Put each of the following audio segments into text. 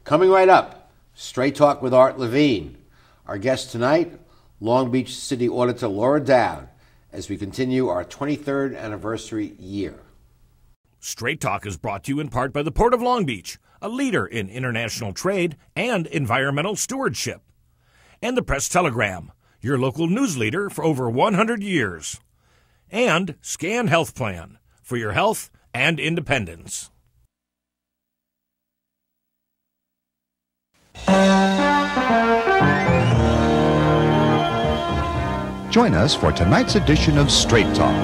Coming right up, Straight Talk with Art Levine. Our guest tonight, Long Beach City Auditor Laura Doud, as we continue our 23rd anniversary year. Straight Talk is brought to you in part by the Port of Long Beach, a leader in international trade and environmental stewardship. And the Press Telegram, your local news leader for over 100 years. And Scan Health Plan, for your health and independence. Join us for tonight's edition of Straight Talk.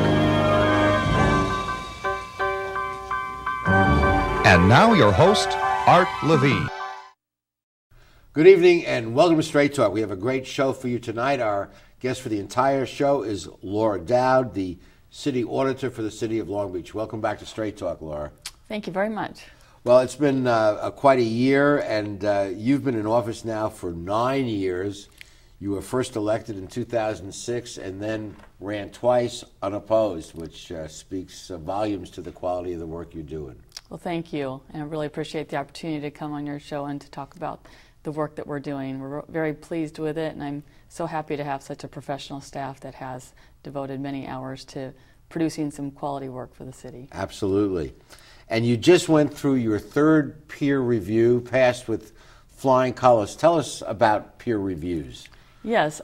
And now your host, Art Levine. Good evening and welcome to Straight Talk. We have a great show for you tonight. Our guest for the entire show is Laura Doud, the City Auditor for the City of Long Beach. Welcome back to Straight Talk, Laura. Thank you very much. Well, it's been quite a year, and you've been in office now for 9 years. You were first elected in 2006 and then ran twice unopposed, which speaks volumes to the quality of the work you're doing. Well, thank you, and I really appreciate the opportunity to come on your show and to talk about the work that we're doing. We're very pleased with it, and I'm so happy to have such a professional staff that has devoted many hours to producing some quality work for the city. Absolutely. And you just went through your third peer review, passed with flying colors. Tell us about peer reviews. Yes,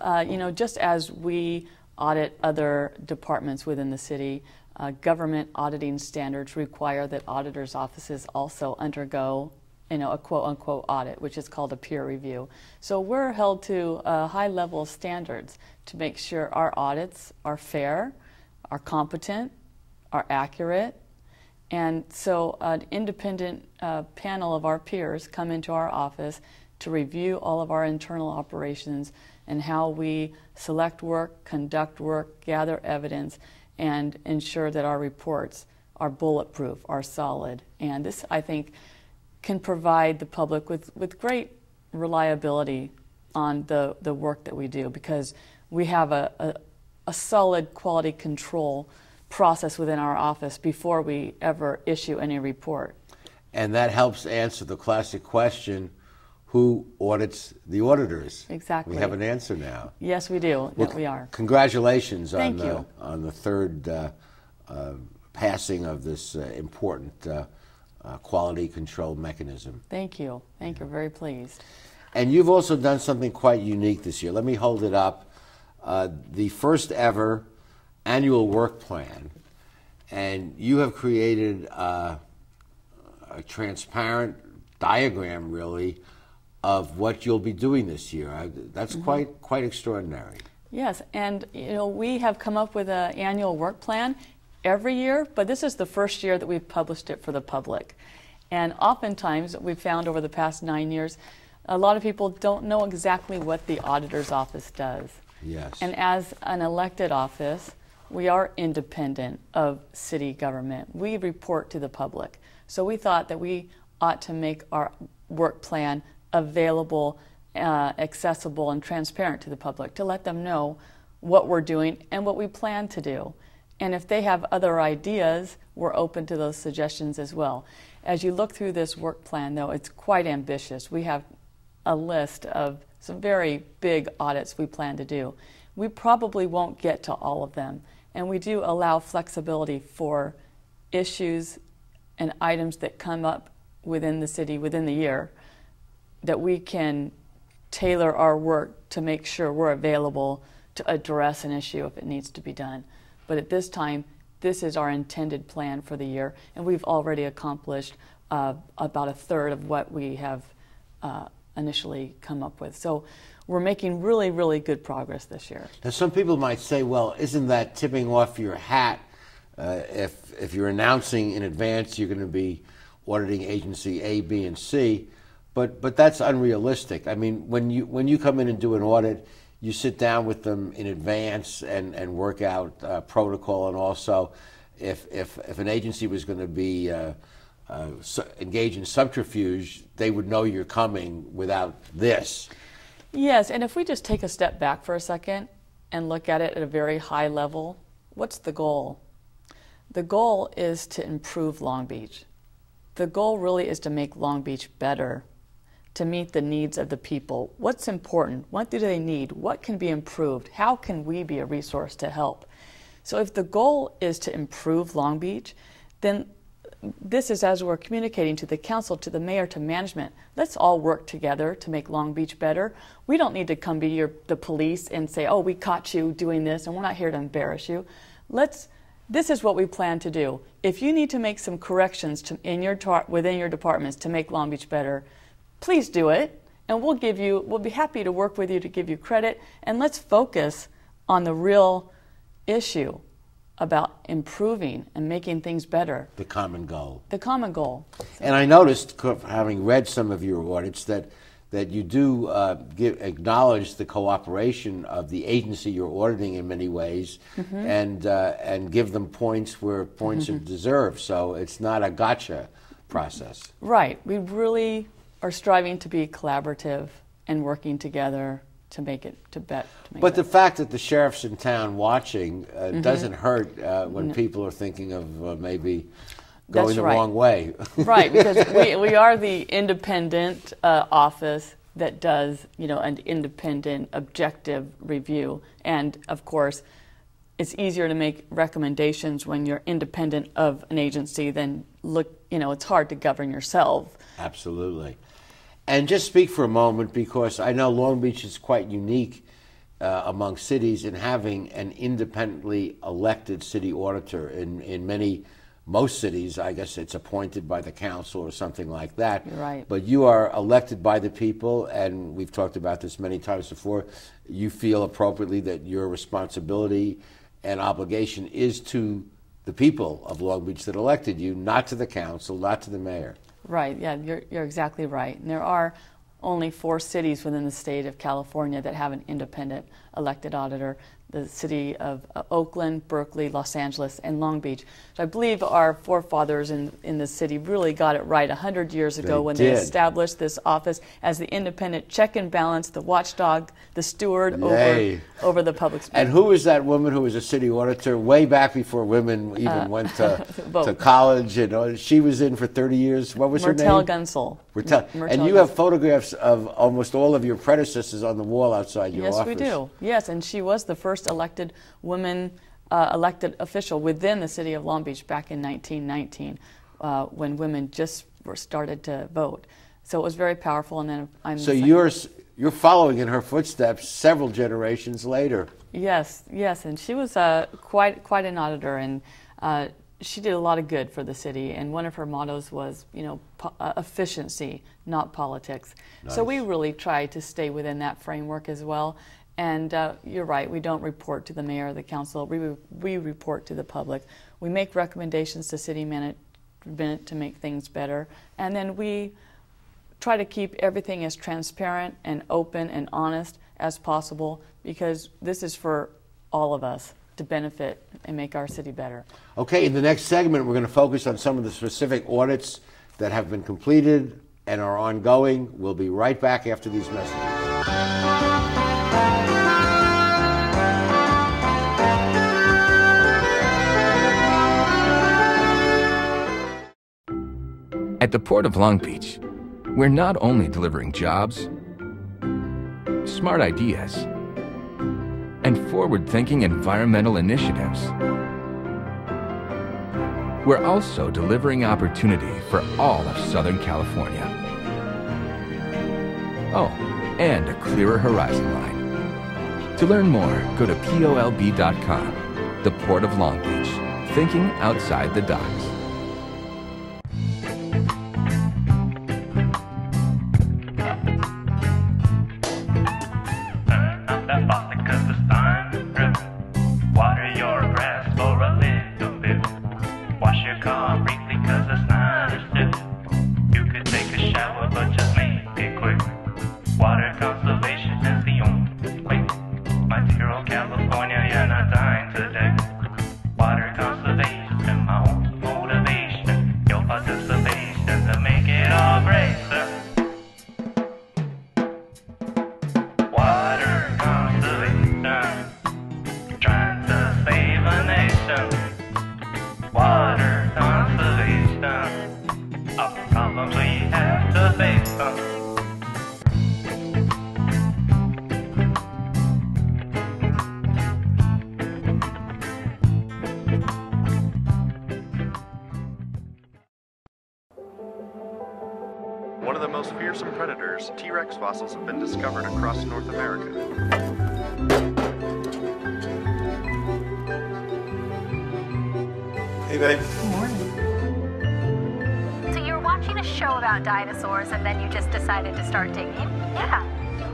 just as we audit other departments within the city, government auditing standards require that auditors' offices also undergo a quote-unquote audit, which is called a peer review. So we're held to a high level of standards to make sure our audits are fair, are competent, are accurate. And so an independent panel of our peers come into our office to review all of our internal operations and how we select work, conduct work, gather evidence, and ensure that our reports are bulletproof, are solid. And this, I think, can provide the public with great reliability on the work that we do, because we have a solid quality control process within our office before we ever issue any report. And that helps answer the classic question, who audits the auditors? Exactly. We have an answer now. Yes, we do. Well, we are. Congratulations Thank on you. On the third passing of this important quality control mechanism. Thank you. Thank you. Very pleased. And you've also done something quite unique this year. Let me hold it up. The first ever annual work plan, and you have created a transparent diagram, really, of what you'll be doing this year. That's quite extraordinary. Yes, and we have come up with an annual work plan every year, but this is the first year that we've published it for the public. And oftentimes, we've found over the past 9 years, a lot of people don't know exactly what the auditor's office does. Yes. And as an elected office, we are independent of city government. We report to the public. So we thought that we ought to make our work plan available, accessible, and transparent to the public, to let them know what we're doing and what we plan to do. And if they have other ideas, we're open to those suggestions as well. As you look through this work plan, though, it's quite ambitious. We have a list of some very big audits we plan to do. We probably won't get to all of them, and we do allow flexibility for issues and items that come up within the city within the year, that we can tailor our work to make sure we're available to address an issue if it needs to be done. But at this time, this is our intended plan for the year, and we've already accomplished about a third of what we have initially come up with. So we're making really, really good progress this year. Now, some people might say, well, isn't that tipping off your hat if you're announcing in advance you're going to be auditing agency A, B, and C? But that's unrealistic. I mean, when you come in and do an audit, you sit down with them in advance and work out protocol, and also if an agency was going to be engage in subterfuge, they would know you're coming without this. Yes, and if we just take a step back for a second and look at it at a very high level, what's the goal? The goal is to improve Long Beach. The goal really is to make Long Beach better. to meet the needs of the people. What's important? What do they need? What can be improved? How can we be a resource to help? So if the goal is to improve Long Beach, then this is as we're communicating to the council, to the mayor, to management. Let's all work together to make Long Beach better. We don't need to come be the police and say, oh, we caught you doing this, and we're not here to embarrass you. This is what we plan to do. If you need to make some corrections within your departments to make Long Beach better, please do it, and we'll be happy to work with you to give you credit, and let's focus on the real issue about improving and making things better. The common goal. The common goal. And I noticed, having read some of your audits, that you do acknowledge the cooperation of the agency you're auditing in many ways, and give them points where points are deserved. So it's not a gotcha process. Right. We really are striving to be collaborative and working together to make it But the fact that the sheriff's in town watching doesn't hurt when people are thinking of maybe going the wrong way. Right, because we are the independent office that does, an independent, objective review. And of course, it's easier to make recommendations when you're independent of an agency than it's hard to govern yourself. Absolutely. And just speak for a moment, because I know Long Beach is quite unique among cities in having an independently elected city auditor. In most cities, I guess it's appointed by the council or something like that. You're right. But you are elected by the people, and we've talked about this many times before. You feel appropriately that your responsibility and obligation is to the people of Long Beach that elected you, not to the council, not to the mayor. Right, yeah, you're exactly right. And there are only 4 cities within the state of California that have an independent elected auditor: the city of Oakland, Berkeley, Los Angeles, and Long Beach. So I believe our forefathers in the city really got it right 100 years ago when they established this office as the independent check and balance, the watchdog, the steward over the public space. And who was that woman who was a city auditor way back before women even went to college? And she was in for 30 years. What was her name? Myrtle Gunsel. And you have photographs of almost all of your predecessors on the wall outside your office. Yes, we do. Yes, and she was the first elected woman elected official within the city of Long Beach back in 1919, when women just started to vote. So it was very powerful. And then you're following in her footsteps several generations later. Yes, and she was quite an auditor, and she did a lot of good for the city. And one of her mottos was, efficiency, not politics. Nice. So we really try to stay within that framework as well. And you're right, we don't report to the mayor or the council. We report to the public. We make recommendations to city management to make things better. And then we try to keep everything as transparent and open and honest as possible, because this is for all of us to benefit and make our city better. Okay, in the next segment, we're going to focus on some of the specific audits that have been completed and are ongoing. We'll be right back after these messages. At the Port of Long Beach, we're not only delivering jobs, smart ideas, and forward-thinking environmental initiatives, we're also delivering opportunity for all of Southern California. Oh, and a clearer horizon line. To learn more, go to POLB.com, the Port of Long Beach, thinking outside the docks. California, you're not dying today. Water conservation in my own motor. the most fearsome predators, T-Rex fossils have been discovered across North America. Hey, babe. Good morning. So you were watching a show about dinosaurs and then you just decided to start digging? Yeah.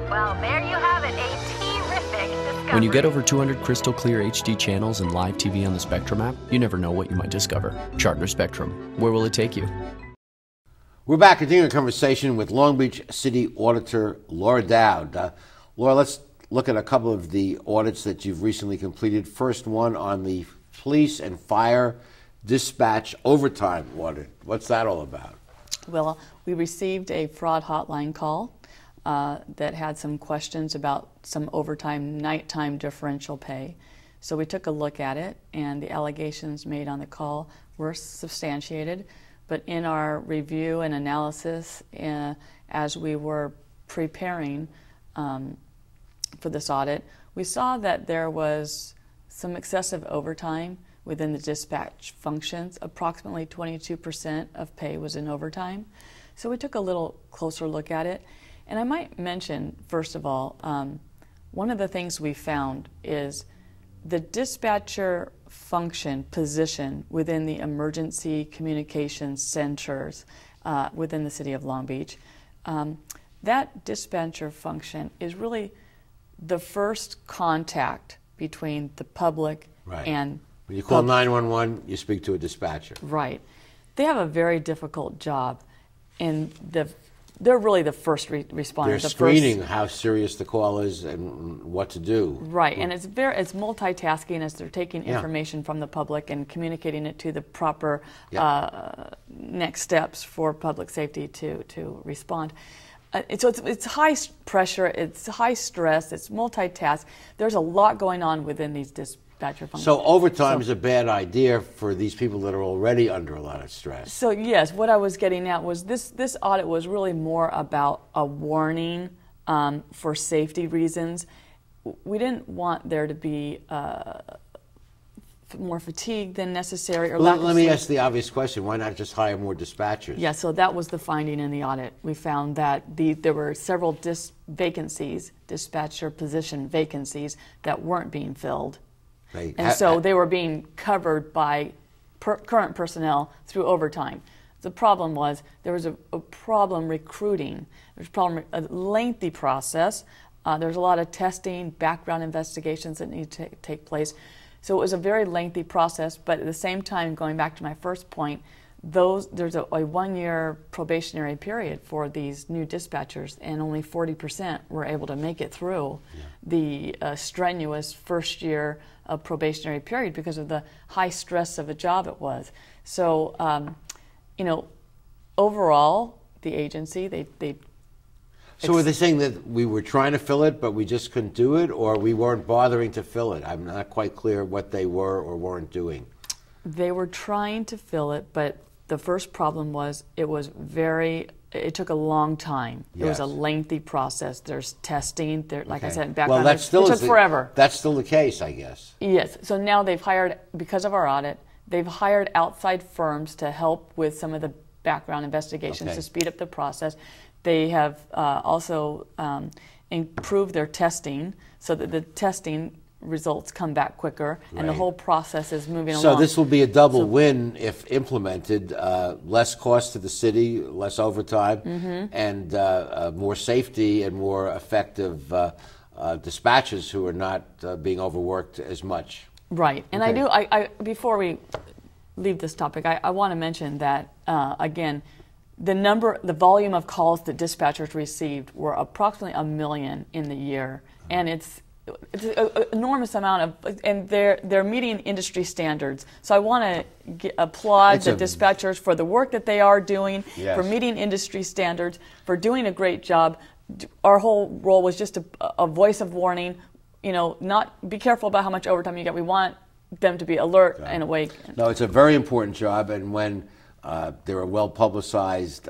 Well, there you have it, a terrific discovery. When you get over 200 crystal clear HD channels and live TV on the Spectrum app, you never know what you might discover. Charter Spectrum. Where will it take you? We're back continuing a conversation with Long Beach City Auditor Laura Doud. Laura, let's look at a couple of the audits that you've recently completed. First one on the police and fire dispatch overtime audit. What's that all about? Well, we received a fraud hotline call that had some questions about some overtime, nighttime differential pay. So we took a look at it, and the allegations made on the call were substantiated. But in our review and analysis, as we were preparing for this audit, we saw that there was some excessive overtime within the dispatch functions. Approximately 22% of pay was in overtime. So we took a little closer look at it. And I might mention, first of all, one of the things we found is the dispatcher function position within the emergency communications centers within the city of Long Beach. That dispatcher function is really the first contact between the public and when you call 911, you speak to a dispatcher. Right. They have a very difficult job, and they're really the first responder. They're screening how serious the call is and what to do. Right, and it's multitasking as they're taking information from the public and communicating it to the proper next steps for public safety to respond. So it's high pressure, it's high stress, it's multitask. There's a lot going on within these dispatcher functions. So overtime is a bad idea for these people that are already under a lot of stress. So yes, what I was getting at was this audit was really more about a warning for safety reasons. We didn't want there to be more fatigue than necessary. Or let me ask the obvious question. Why not just hire more dispatchers? Yeah, so that was the finding in the audit. We found that there were several dispatcher position vacancies that weren't being filled. And so they were being covered by current personnel through overtime. The problem was there was a problem recruiting. There's a lengthy process. There's a lot of testing, background investigations that need to take place. So it was a very lengthy process, but at the same time, going back to my first point, there's a 1-year probationary period for these new dispatchers, and only 40% were able to make it through the strenuous first year of probationary period because of the high stress of a job it was. So, overall, the agency, So were they saying that we were trying to fill it, but we just couldn't do it, or we weren't bothering to fill it? I'm not quite clear what they were or weren't doing. They were trying to fill it, but the first problem was it took a long time. Yes. It was a lengthy process. There's testing, like I said, background. Well, it took forever. That's still the case, I guess. Yes. So now they've hired, because of our audit, they've hired outside firms to help with some of the background investigations to speed up the process. They have also improved their testing so that the testing results come back quicker, and the whole process is moving along. So this will be a double win if implemented. Less cost to the city, less overtime, and more safety and more effective dispatchers who are not being overworked as much. Right. And I before we leave this topic, I want to mention that, again, the volume of calls that dispatchers received were approximately 1 million in the year, and it's an enormous amount and they're meeting industry standards. So I want to applaud the dispatchers for the work that they are doing, for meeting industry standards, for doing a great job. Our whole role was just a voice of warning. Not be careful about how much overtime you get. We want them to be alert and awake. No, it's a very important job, and when there are well-publicized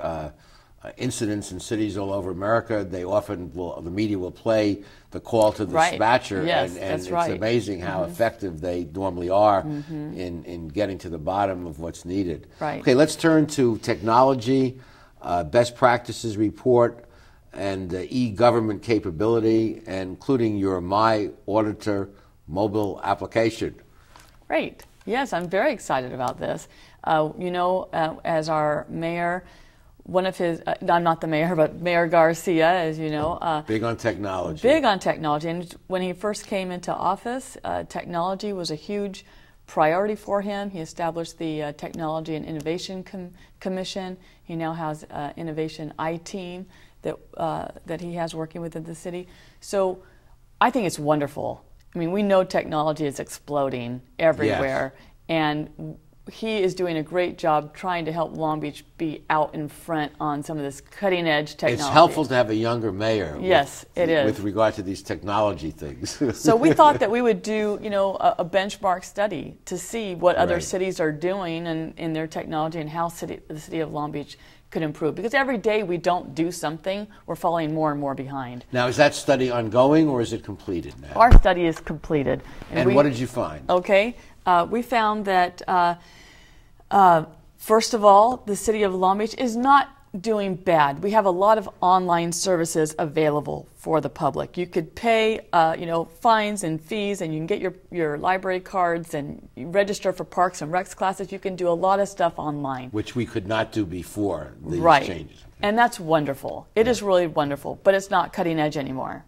incidents in cities all over America, they often the media will play the call to the dispatcher, yes, and it's amazing how effective they normally are in getting to the bottom of what's needed. Right. Okay, let's turn to technology. best practices report, and e-government capability, including your My Auditor mobile application. Great. Yes, I'm very excited about this. As our mayor, one of his, I'm not the mayor, but Mayor Garcia, as you know. Big on technology. Big on technology. And when he first came into office, technology was a huge priority for him. He established the Technology and Innovation Commission. He now has an Innovation I-Team that he has working within the city. So I think it's wonderful. I mean, we know technology is exploding everywhere, yes. And he is doing a great job trying to help Long Beach be out in front on some of this cutting-edge technology. It's helpful to have a younger mayor. Yes, it is. With regard to these technology things. So we thought that we would do, a benchmark study to see what other cities are doing in their technology and how the city of Long Beach could improve. Because every day we don't do something, we're falling more and more behind. Now, is that study ongoing or is it completed now? Our study is completed. And what did you find? Okay. We found that, first of all, the city of Long Beach is not doing bad. We have a lot of online services available for the public. You could pay, fines and fees, and you can get your library cards and you register for Parks and Recs classes. You can do a lot of stuff online. Which we could not do before these changes. And that's wonderful. It is really wonderful, but it's not cutting edge anymore.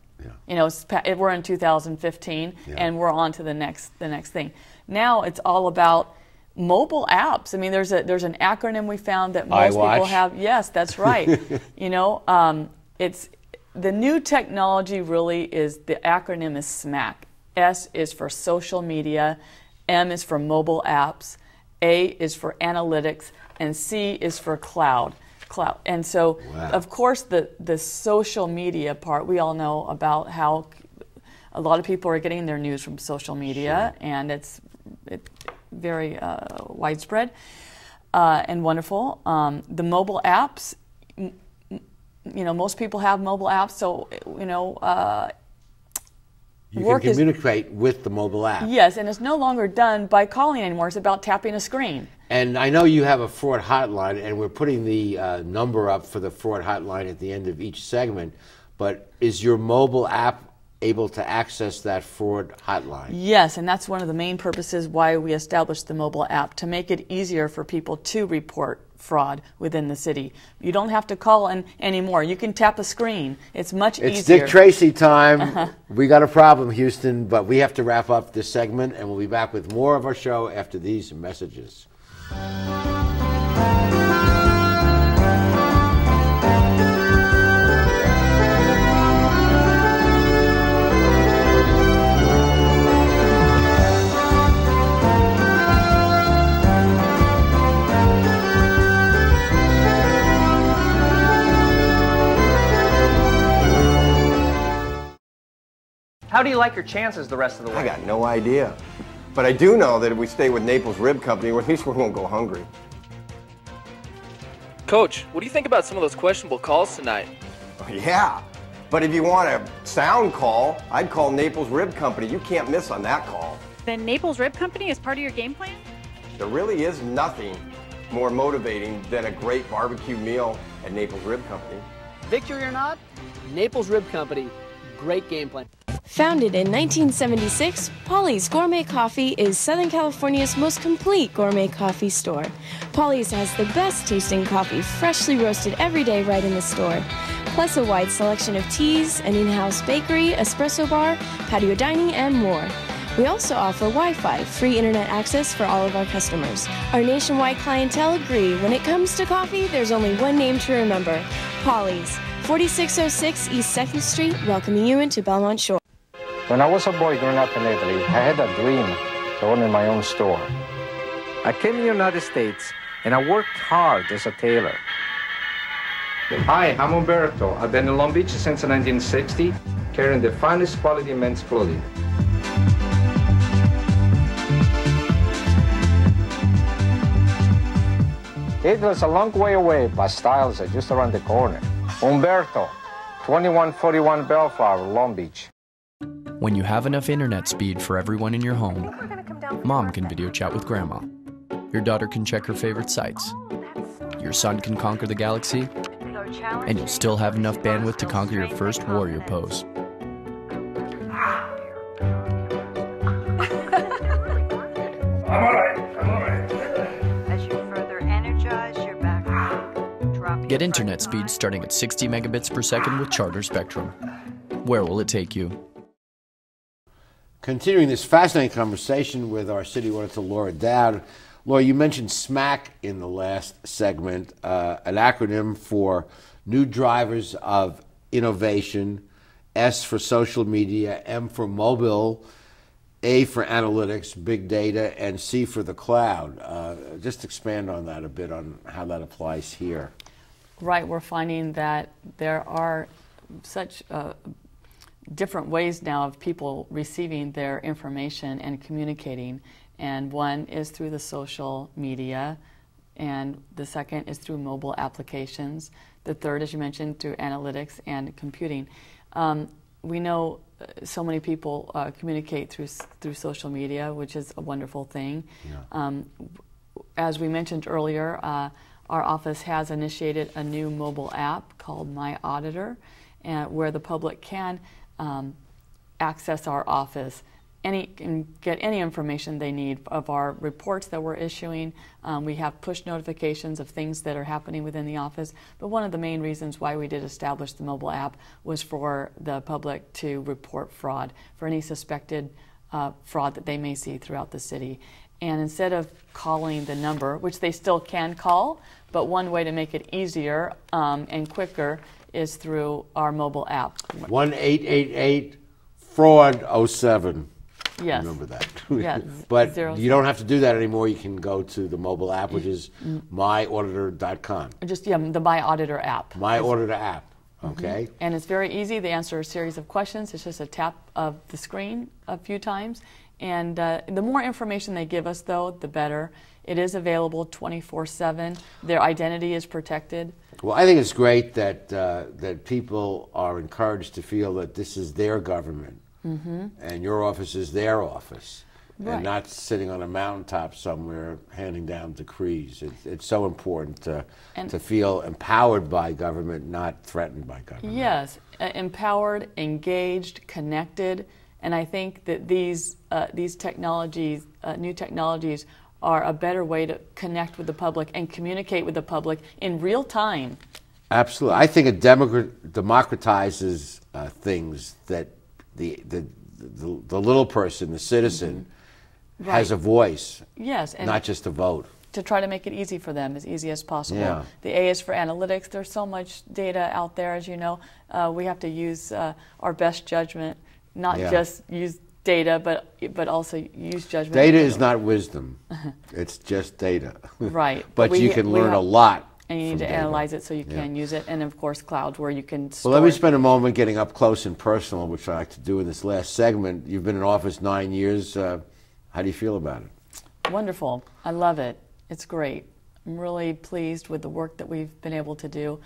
Yeah. We're in 2015, and we're on to the next thing. Now it's all about mobile apps. I mean, there's an acronym we found that most people have. Yes, that's right. It's the new technology. Really, is the acronym is SMAC. S is for social media, M is for mobile apps, A is for analytics, and C is for cloud. And so, of course, the social media part, we all know about how a lot of people are getting their news from social media, and it's very widespread and wonderful. The mobile apps, most people have mobile apps, so you can communicate with the mobile app. Yes, and it's no longer done by calling anymore. It's about tapping a screen. And I know you have a fraud hotline, and we're putting the number up for the fraud hotline at the end of each segment. But is your mobile app able to access that fraud hotline? Yes, and that's one of the main purposes why we established the mobile app, to make it easier for people to report fraud within the city. You don't have to call in anymore. You can tap a screen. It's much easier. It's Dick Tracy time. We got a problem, Houston, but we have to wrap up this segment, and we'll be back with more of our show after these messages. How do you like your chances the rest of the way? I got no idea. But I do know that if we stay with Naples Rib Company, at least we won't go hungry. Coach, what do you think about some of those questionable calls tonight? Oh, yeah, but if you want a sound call, I'd call Naples Rib Company. You can't miss on that call. Then Naples Rib Company is part of your game plan? There really is nothing more motivating than a great barbecue meal at Naples Rib Company. Victory or not, Naples Rib Company, great game plan. Founded in 1976, Paulies Gourmet Coffee is Southern California's most complete gourmet coffee store. Paulies has the best tasting coffee, freshly roasted every day right in the store, plus a wide selection of teas, an in-house bakery, espresso bar, patio dining, and more. We also offer Wi-Fi, free internet access for all of our customers. Our nationwide clientele agree when it comes to coffee, there's only one name to remember, Paulies, 4606 East 2nd Street, welcoming you into Belmont Shore. When I was a boy growing up in Italy, I had a dream to own my own store. I came to the United States and I worked hard as a tailor. Hi, I'm Umberto. I've been in Long Beach since 1960, carrying the finest quality men's clothing. It was a long way away, but styles are just around the corner. Umberto, 2141 Bellflower, Long Beach. When you have enough internet speed for everyone in your home, Mom can video chat with Grandma. Your daughter can check her favorite sites. Your son can conquer the galaxy, And you'll still have enough bandwidth to conquer your first warrior pose. As you further energize your back, drop Get internet speed starting at 60 megabits per second with Charter Spectrum. Where will it take you? Continuing this fascinating conversation with our city auditor, Laura Doud. Laura, you mentioned SMAC in the last segment, an acronym for New Drivers of Innovation, S for social media, M for mobile, A for analytics, big data, and C for the cloud. Just expand on that a bit, on how that applies here. Right, we're finding that there are such different ways now of people receiving their information and communicating. And one is through the social media, and the second is through mobile applications. The third, as you mentioned, through analytics and computing. We know so many people communicate through social media, which is a wonderful thing. Yeah. As we mentioned earlier, our office has initiated a new mobile app called My Auditor, where the public can access our office and get any information they need of our reports that we're issuing. We have push notifications of things that are happening within the office. But one of the main reasons why we did establish the mobile app was for the public to report fraud, for any suspected fraud that they may see throughout the city. And instead of calling the number, which they still can call, but one way to make it easier and quicker is through our mobile app. 1-888-FRAUD-07. Yes. Remember that. Yeah. But you don't have to do that anymore. You can go to the mobile app, which is myauditor.com. Just, the My Auditor app. My Auditor app. Okay. And it's very easy. They answer a series of questions. It's just a tap of the screen a few times. And the more information they give us, though, the better. It is available 24/7. Their identity is protected. Well, I think it's great that that people are encouraged to feel that this is their government, and your office is their office, and not sitting on a mountaintop somewhere handing down decrees. It's so important to feel empowered by government, not threatened by government. Yes, empowered, engaged, connected, and I think that these technologies, new technologies, are a better way to connect with the public and communicate with the public in real time. Absolutely. I think it democratizes things, that the little person, the citizen, has a voice, yes, and not just a vote. To try to make it easy for them, as easy as possible. Yeah. The A is for analytics. There's so much data out there, as you know. We have to use our best judgment, not just use data, but also use judgment. Data is not wisdom. It's just data. Right. But you can learn a lot. And you need to analyze it so you can use it. And of course, cloud, where you can store. Well, let me spend a moment getting up close and personal, which I like to do in this last segment. You've been in office 9 years. How do you feel about it? Wonderful. I love it. It's great. I'm really pleased with the work that we've been able to do.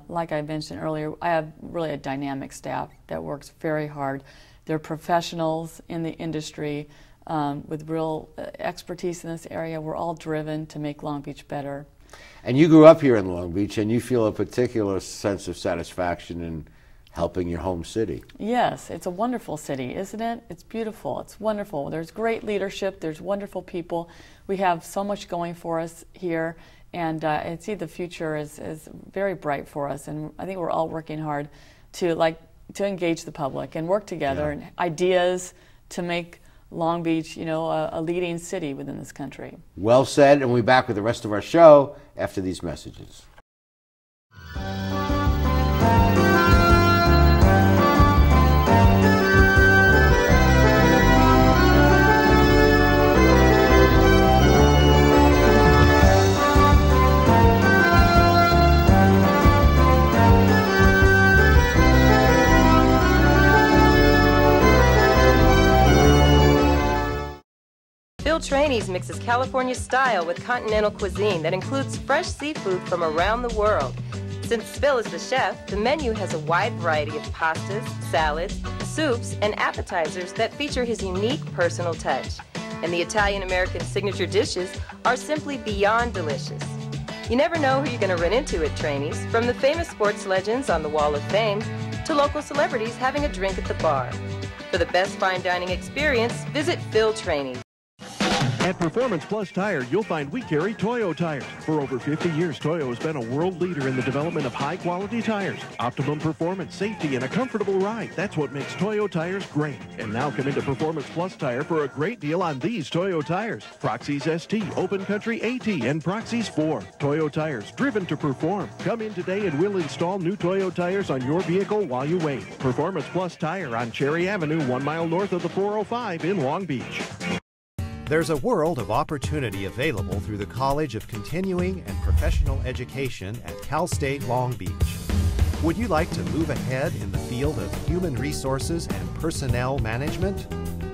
Like I mentioned earlier, I have really a dynamic staff that works very hard. They're professionals in the industry with real expertise in this area. We're all driven to make Long Beach better. And you grew up here in Long Beach, and you feel a particular sense of satisfaction in helping your home city. Yes, it's a wonderful city, isn't it? It's beautiful. It's wonderful. There's great leadership. There's wonderful people. We have so much going for us here, and I see the future is very bright for us. And I think we're all working hard to engage the public and work together and ideas to make Long Beach, a leading city within this country. Well said, and we'll be back with the rest of our show after these messages. Trainees mixes California style with continental cuisine that includes fresh seafood from around the world. Since Bill is the chef, the menu has a wide variety of pastas, salads, soups, and appetizers that feature his unique personal touch. And the Italian-American signature dishes are simply beyond delicious. You never know who you're going to run into at Trainees, from the famous sports legends on the Wall of Fame to local celebrities having a drink at the bar. For the best fine dining experience, visit Phil Trainees. At Performance Plus Tire, you'll find we carry Toyo tires. For over 50 years, Toyo has been a world leader in the development of high-quality tires. Optimum performance, safety, and a comfortable ride. That's what makes Toyo tires great. And now come into Performance Plus Tire for a great deal on these Toyo tires. Proxys ST, Open Country AT, and Proxys 4. Toyo tires, driven to perform. Come in today and we'll install new Toyo tires on your vehicle while you wait. Performance Plus Tire on Cherry Avenue, 1 mile north of the 405 in Long Beach. There's a world of opportunity available through the College of Continuing and Professional Education at Cal State Long Beach. Would you like to move ahead in the field of human resources and personnel management?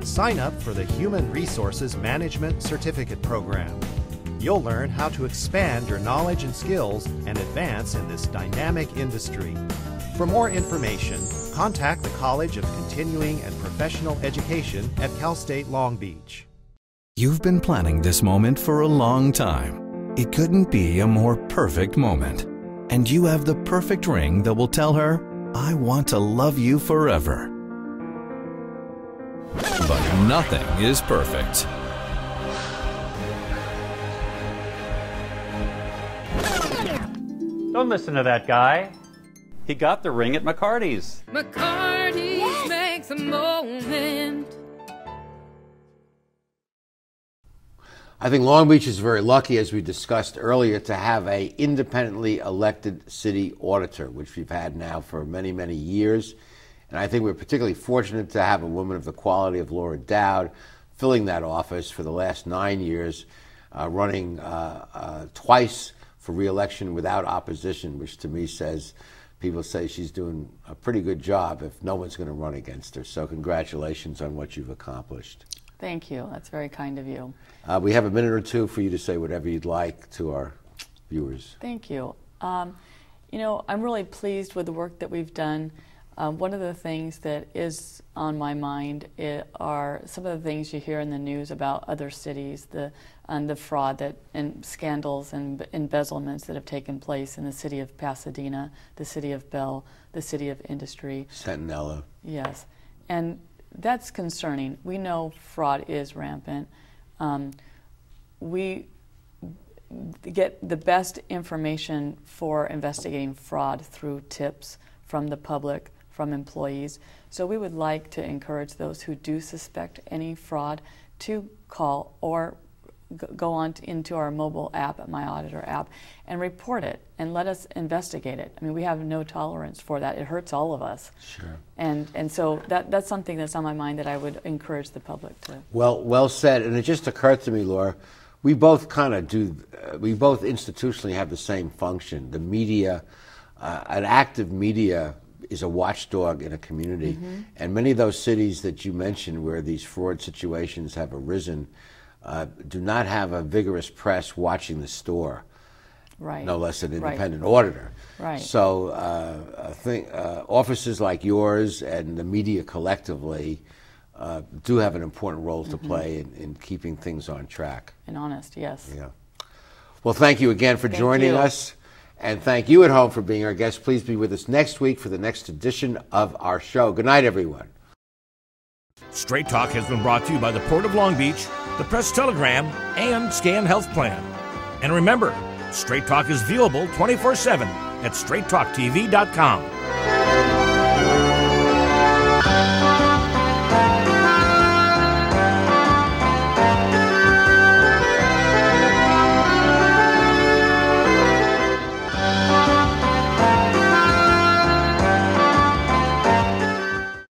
Sign up for the Human Resources Management Certificate Program. You'll learn how to expand your knowledge and skills and advance in this dynamic industry. For more information, contact the College of Continuing and Professional Education at Cal State Long Beach. You've been planning this moment for a long time. It couldn't be a more perfect moment. And you have the perfect ring that will tell her, I want to love you forever. But nothing is perfect. Don't listen to that guy. He got the ring at McCarty's. McCarty's makes a moment. I think Long Beach is very lucky, as we discussed earlier, to have an independently elected city auditor, which we've had now for many, many years. And I think we're particularly fortunate to have a woman of the quality of Laura Doud filling that office for the last 9 years, running twice for re-election without opposition, which to me says, people say she's doing a pretty good job if no one's going to run against her. So congratulations on what you've accomplished. Thank you. That's very kind of you. We have a minute or two for you to say whatever you'd like to our viewers. Thank you. You know, I'm really pleased with the work that we've done. One of the things that is on my mind are some of the things you hear in the news about other cities, the fraud and scandals and embezzlements that have taken place in the city of Pasadena, the city of Bell, the city of Industry. Centinela. Yes. And that's concerning. We know fraud is rampant. We get the best information for investigating fraud through tips from the public, from employees. So we would like to encourage those who do suspect any fraud to call or go on into our mobile app, My Auditor app, and report it and let us investigate it. I mean, we have no tolerance for that. It hurts all of us. Sure. And so that's something that's on my mind that I would encourage the public to. Well said. And it just occurred to me, Laura, we both kind of we both institutionally have the same function. The media, an active media is a watchdog in a community. Mm-hmm. And many of those cities that you mentioned where these fraud situations have arisen do not have a vigorous press watching the store, right? No less an independent auditor. Right. So I think offices like yours and the media collectively do have an important role to play in keeping things on track. And honest, yes. Yeah. Well, thank you again for joining us. And thank you at home for being our guest. Please be with us next week for the next edition of our show. Good night, everyone. Straight Talk has been brought to you by the Port of Long Beach, the Press Telegram, and Scan Health Plan. And remember, Straight Talk is viewable 24/7 at straighttalktv.com.